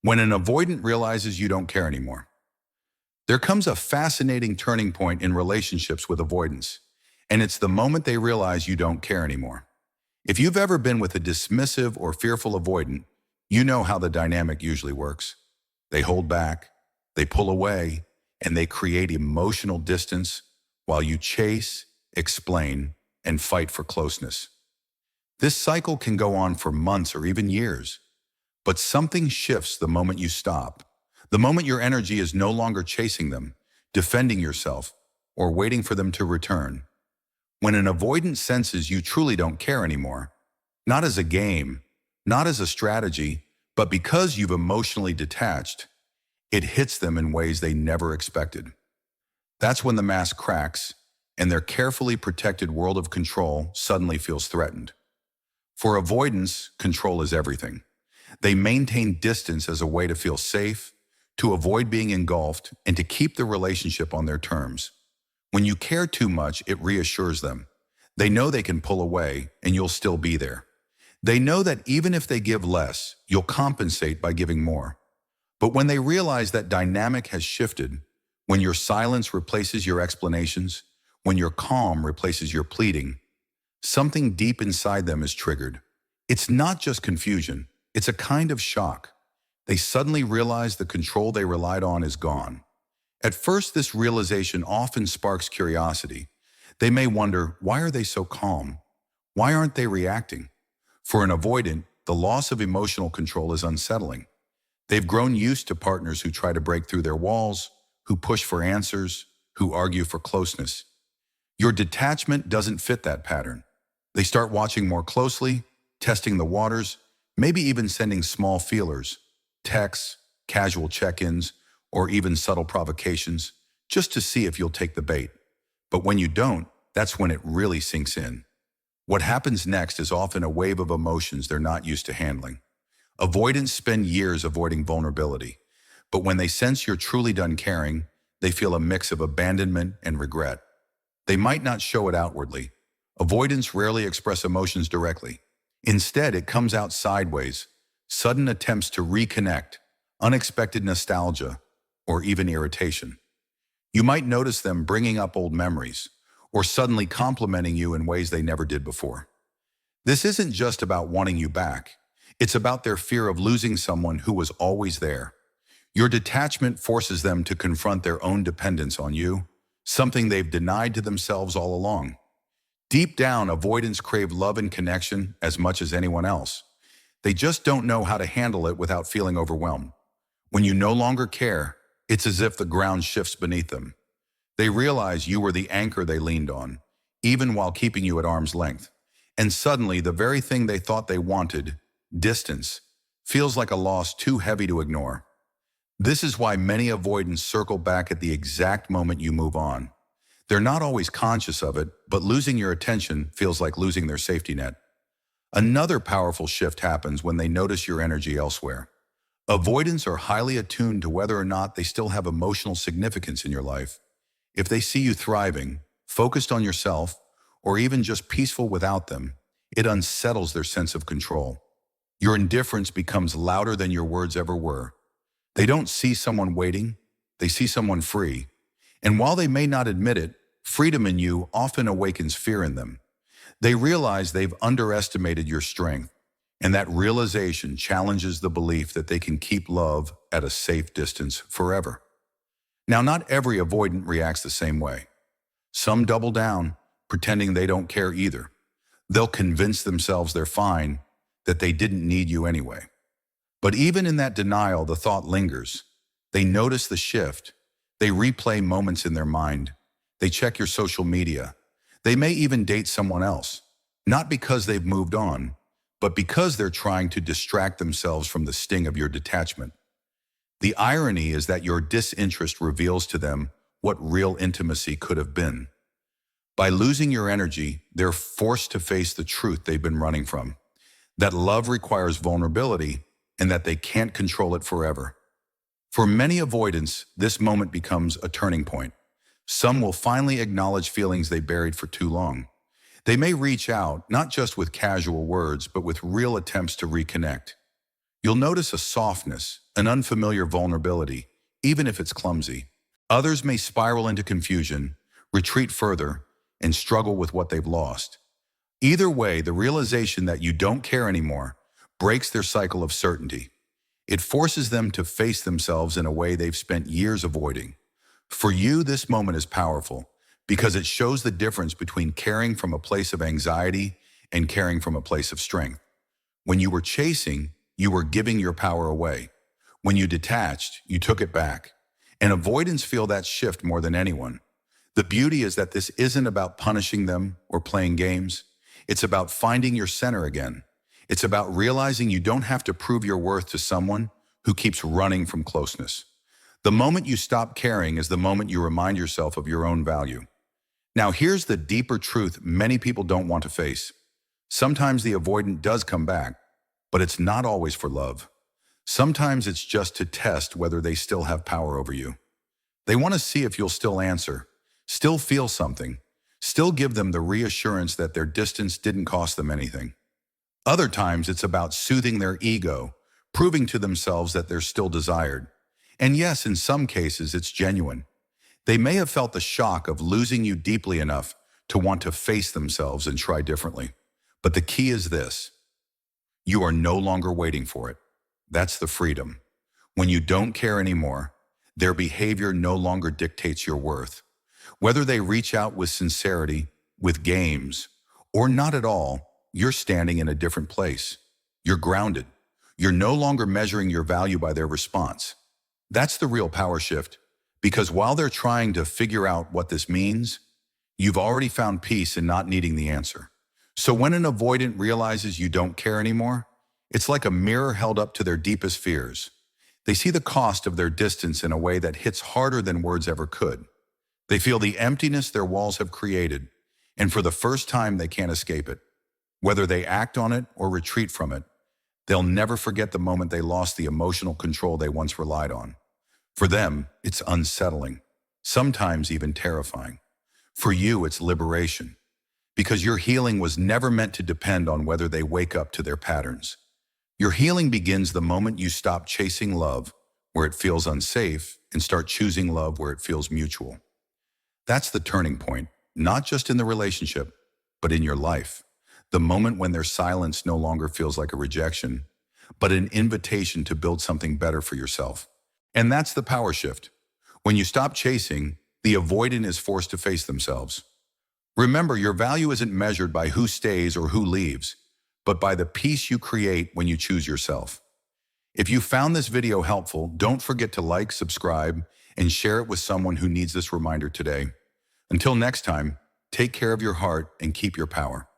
When an avoidant realizes you don't care anymore. There comes a fascinating turning point in relationships with avoidance, and it's the moment they realize you don't care anymore. If you've ever been with a dismissive or fearful avoidant, you know how the dynamic usually works. They hold back, they pull away, and they create emotional distance while you chase, explain, and fight for closeness. This cycle can go on for months or even years, but something shifts the moment you stop. The moment your energy is no longer chasing them, defending yourself, or waiting for them to return. When an avoidant senses you truly don't care anymore, not as a game, not as a strategy, but because you've emotionally detached, it hits them in ways they never expected. That's when the mask cracks and their carefully protected world of control suddenly feels threatened. For avoidance, control is everything. They maintain distance as a way to feel safe, to avoid being engulfed, and to keep the relationship on their terms. When you care too much, it reassures them. They know they can pull away and you'll still be there. They know that even if they give less, you'll compensate by giving more. But when they realize that dynamic has shifted, when your silence replaces your explanations, when your calm replaces your pleading, something deep inside them is triggered. It's not just confusion, it's a kind of shock. They suddenly realize the control they relied on is gone. At first, this realization often sparks curiosity. They may wonder, why are they so calm? Why aren't they reacting? For an avoidant, the loss of emotional control is unsettling. They've grown used to partners who try to break through their walls, who push for answers, who argue for closeness. Your detachment doesn't fit that pattern. They start watching more closely, testing the waters, maybe even sending small feelers, texts, casual check-ins, or even subtle provocations, just to see if you'll take the bait. But when you don't, that's when it really sinks in. What happens next is often a wave of emotions they're not used to handling. Avoidants spend years avoiding vulnerability, but when they sense you're truly done caring, they feel a mix of abandonment and regret. They might not show it outwardly. Avoidants rarely express emotions directly. Instead, it comes out sideways, sudden attempts to reconnect, unexpected nostalgia, or even irritation. You might notice them bringing up old memories, or suddenly complimenting you in ways they never did before. This isn't just about wanting you back. It's about their fear of losing someone who was always there. Your detachment forces them to confront their own dependence on you, something they've denied to themselves all along. Deep down, avoidants crave love and connection as much as anyone else. They just don't know how to handle it without feeling overwhelmed. When you no longer care, it's as if the ground shifts beneath them. They realize you were the anchor they leaned on, even while keeping you at arm's length. And suddenly, the very thing they thought they wanted, distance, feels like a loss too heavy to ignore. This is why many avoidants circle back at the exact moment you move on. They're not always conscious of it, but losing your attention feels like losing their safety net. Another powerful shift happens when they notice your energy elsewhere. Avoidants are highly attuned to whether or not they still have emotional significance in your life. If they see you thriving, focused on yourself, or even just peaceful without them, it unsettles their sense of control. Your indifference becomes louder than your words ever were. They don't see someone waiting, they see someone free. And while they may not admit it, freedom in you often awakens fear in them. They realize they've underestimated your strength, and that realization challenges the belief that they can keep love at a safe distance forever. Now, not every avoidant reacts the same way. Some double down, pretending they don't care either. They'll convince themselves they're fine, that they didn't need you anyway. But even in that denial, the thought lingers. They notice the shift. They replay moments in their mind. They check your social media. They may even date someone else, not because they've moved on, but because they're trying to distract themselves from the sting of your detachment. The irony is that your disinterest reveals to them what real intimacy could have been. By losing your energy, they're forced to face the truth they've been running from, that love requires vulnerability and that they can't control it forever. For many avoidants, this moment becomes a turning point. Some will finally acknowledge feelings they buried for too long. They may reach out, not just with casual words, but with real attempts to reconnect. You'll notice a softness, an unfamiliar vulnerability, even if it's clumsy. Others may spiral into confusion, retreat further, and struggle with what they've lost. Either way, the realization that you don't care anymore breaks their cycle of certainty. It forces them to face themselves in a way they've spent years avoiding. For you, this moment is powerful because it shows the difference between caring from a place of anxiety and caring from a place of strength. When you were chasing, you were giving your power away. When you detached, you took it back. And avoidants feel that shift more than anyone. The beauty is that this isn't about punishing them or playing games. It's about finding your center again. It's about realizing you don't have to prove your worth to someone who keeps running from closeness. The moment you stop caring is the moment you remind yourself of your own value. Now, here's the deeper truth many people don't want to face. Sometimes the avoidant does come back, but it's not always for love. Sometimes it's just to test whether they still have power over you. They want to see if you'll still answer, still feel something, still give them the reassurance that their distance didn't cost them anything. Other times it's about soothing their ego, proving to themselves that they're still desired. And yes, in some cases it's genuine. They may have felt the shock of losing you deeply enough to want to face themselves and try differently. But the key is this: you are no longer waiting for it. That's the freedom. When you don't care anymore, their behavior no longer dictates your worth. Whether they reach out with sincerity, with games, or not at all, you're standing in a different place. You're grounded. You're no longer measuring your value by their response. That's the real power shift, because while they're trying to figure out what this means, you've already found peace in not needing the answer. So when an avoidant realizes you don't care anymore, it's like a mirror held up to their deepest fears. They see the cost of their distance in a way that hits harder than words ever could. They feel the emptiness their walls have created, and for the first time they can't escape it. Whether they act on it or retreat from it, they'll never forget the moment they lost the emotional control they once relied on. For them, it's unsettling, sometimes even terrifying. For you, it's liberation, because your healing was never meant to depend on whether they wake up to their patterns. Your healing begins the moment you stop chasing love where it feels unsafe and start choosing love where it feels mutual. That's the turning point, not just in the relationship, but in your life. The moment when their silence no longer feels like a rejection, but an invitation to build something better for yourself. And that's the power shift. When you stop chasing, the avoidant is forced to face themselves. Remember, your value isn't measured by who stays or who leaves, but by the peace you create when you choose yourself. If you found this video helpful, don't forget to like, subscribe, and share it with someone who needs this reminder today. Until next time, take care of your heart and keep your power.